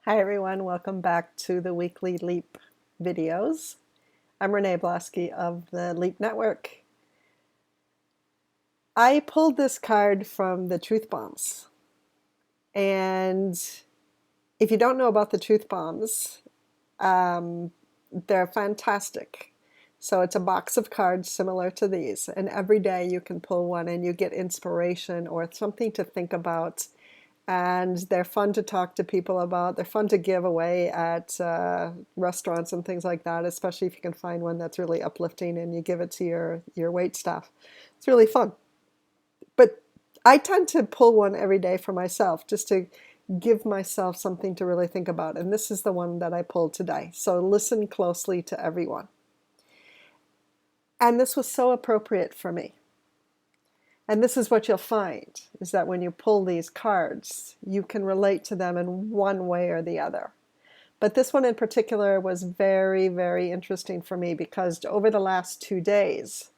Hi everyone, welcome back to the weekly Leap videos. I'm Renee Blosky of the Leap Network. I pulled this card from the Truth Bombs. And if you don't know about the Truth Bombs, they're fantastic. So it's a box of cards similar to these, and every day you can pull one and you get inspiration or something to think about. And they're fun to talk to people about. They're fun to give away at restaurants and things like that, especially if you can find one that's really uplifting and you give it to your wait staff. It's really fun. But I tend to pull one every day for myself just to give myself something to really think about. And this is the one that I pulled today. So listen closely to everyone. And this was so appropriate for me. And this is what you'll find, is that when you pull these cards, you can relate to them in one way or the other. But this one in particular was very, very interesting for me because over the last 2 days,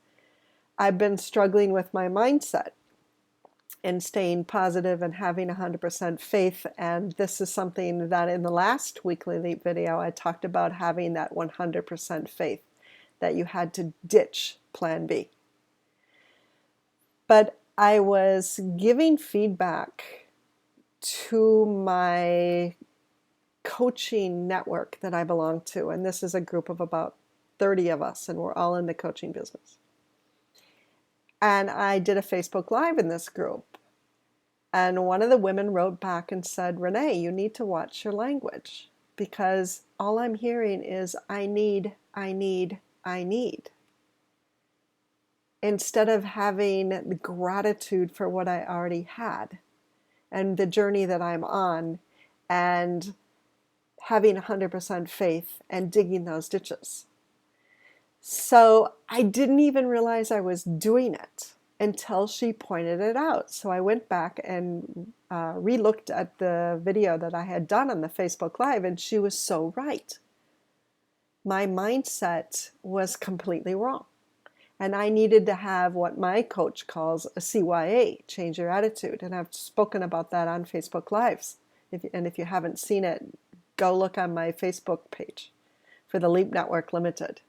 I've been struggling with my mindset and staying positive and having 100% faith. And this is something that in the last Weekly Leap video, I talked about having that 100% faith, that you had to ditch plan B. But I was giving feedback to my coaching network that I belong to. And this is a group of about 30 of us, and we're all in the coaching business. And I did a Facebook Live in this group. And one of the women wrote back and said, Renee, you need to watch your language because all I'm hearing is I need, I need, I need. Instead of having gratitude for what I already had and the journey that I'm on and having 100% faith and digging those ditches. So I didn't even realize I was doing it until she pointed it out. So I went back and re-looked at the video that I had done on the Facebook Live, and she was so right. My mindset was completely wrong. And I needed to have what my coach calls a CYA, change your attitude. And I've spoken about that on Facebook Lives. And if you haven't seen it, go look on my Facebook page for the Leap Network Limited.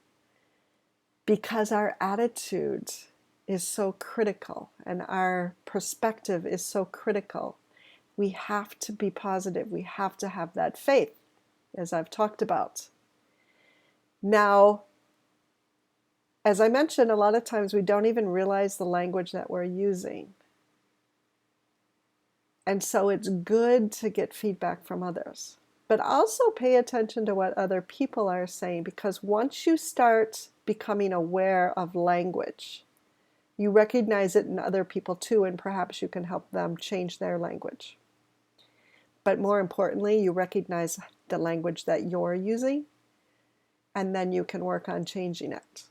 Because our attitude is so critical and our perspective is so critical, we have to be positive. We have to have that faith, as I've talked about. Now, as I mentioned, a lot of times we don't even realize the language that we're using. And so it's good to get feedback from others. But also pay attention to what other people are saying, because once you start becoming aware of language, you recognize it in other people too, and perhaps you can help them change their language. But more importantly, you recognize the language that you're using, and then you can work on changing it.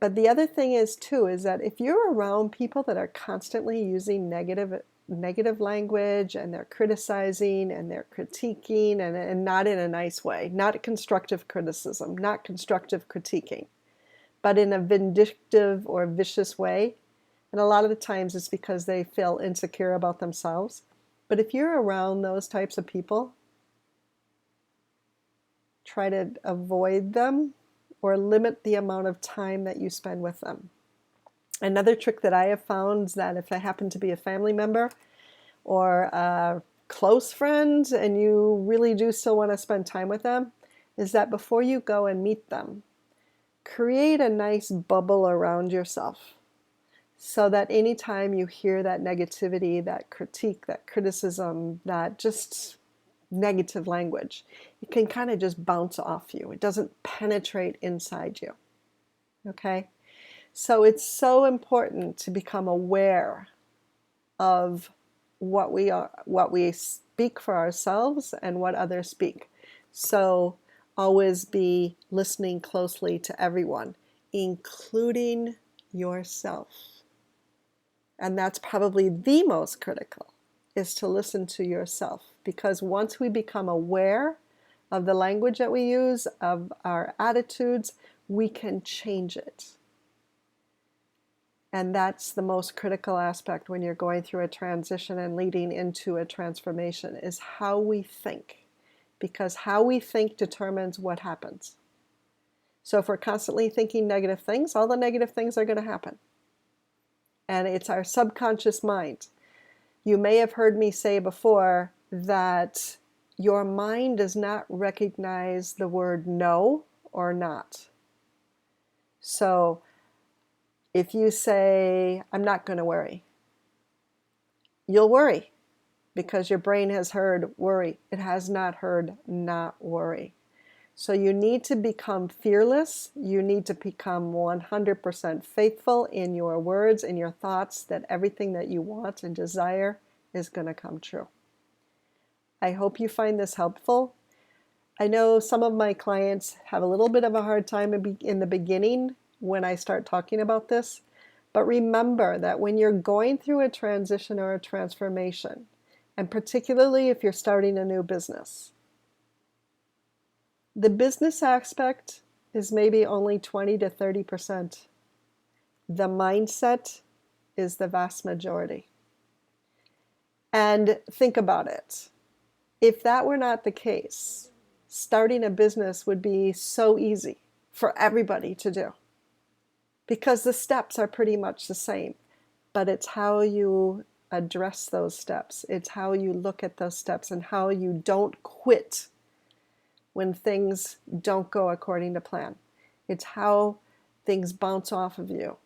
But the other thing is too, is that if you're around people that are constantly using negative language and they're criticizing and they're critiquing and not in a nice way, not constructive criticism, not constructive critiquing, but in a vindictive or vicious way, and a lot of the times it's because they feel insecure about themselves. But if you're around those types of people, try to avoid them or limit the amount of time that you spend with them. Another trick that I have found is that if I happen to be a family member or a close friend and you really do still want to spend time with them, is that before you go and meet them, create a nice bubble around yourself so that anytime you hear that negativity, that critique, that criticism, that just negative language, it can kind of just bounce off you. It doesn't penetrate inside you. Okay? So it's so important to become aware of what we speak for ourselves and what others speak. So always be listening closely to everyone, including yourself. And that's probably the most critical, is to listen to yourself. Because once we become aware of the language that we use, of our attitudes, we can change it. And that's the most critical aspect when you're going through a transition and leading into a transformation, is how we think. Because how we think determines what happens. So if we're constantly thinking negative things, all the negative things are going to happen. And it's our subconscious mind. You may have heard me say before that your mind does not recognize the word no or not. So if you say, I'm not going to worry, you'll worry because your brain has heard worry. It has not heard not worry. So you need to become fearless. You need to become 100% faithful in your words and your thoughts, that everything that you want and desire is going to come true. I hope you find this helpful. I know some of my clients have a little bit of a hard time in the beginning when I start talking about this. But remember that when you're going through a transition or a transformation, and particularly if you're starting a new business, the business aspect is maybe only 20 to 30%. The mindset is the vast majority. And think about it. If that were not the case, starting a business would be so easy for everybody to do, because the steps are pretty much the same, but it's how you address those steps. It's how you look at those steps and how you don't quit when things don't go according to plan. It's how things bounce off of you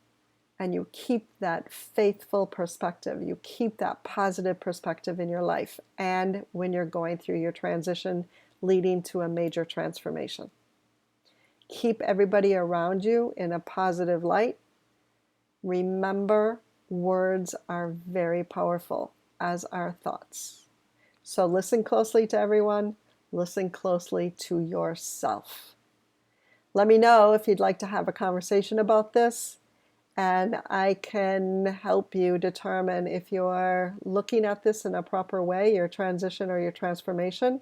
and you keep that faithful perspective. You keep that positive perspective in your life and when you're going through your transition leading to a major transformation. Keep everybody around you in a positive light. Remember, words are very powerful, as are thoughts. So listen closely to everyone. Listen closely to yourself. Let me know if you'd like to have a conversation about this, and I can help you determine if you're looking at this in a proper way, your transition or your transformation,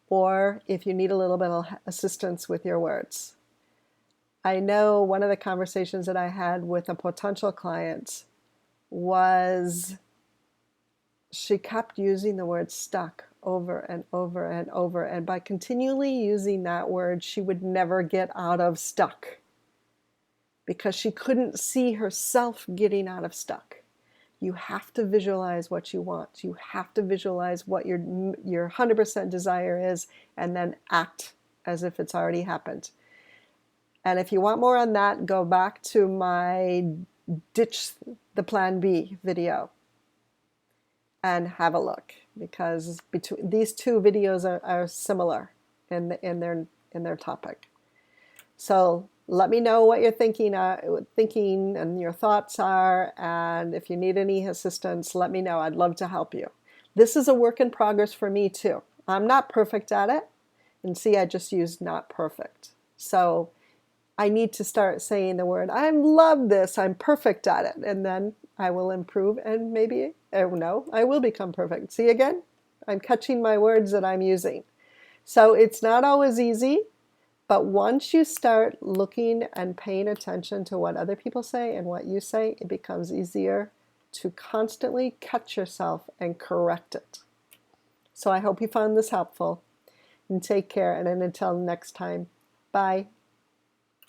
or if you need a little bit of assistance with your words. I know one of the conversations that I had with a potential client was she kept using the word stuck over and over and over. And by continually using that word, she would never get out of stuck because she couldn't see herself getting out of stuck. You have to visualize what you want. You have to visualize what your 100% desire is and then act as if it's already happened. And if you want more on that, go back to my Ditch the Plan B video and have a look, because between these two videos are similar in their topic. So let me know what you're thinking and your thoughts are, and if you need any assistance, let me know. I'd love to help you. This is a work in progress for me too. I'm not perfect at it, and see, I just used not perfect. So I need to start saying the word, I love this, I'm perfect at it, and then I will improve, and maybe, oh no, I will become perfect. See again? I'm catching my words that I'm using. So it's not always easy, but once you start looking and paying attention to what other people say and what you say, it becomes easier to constantly catch yourself and correct it. So I hope you found this helpful, and take care, and until next time, bye.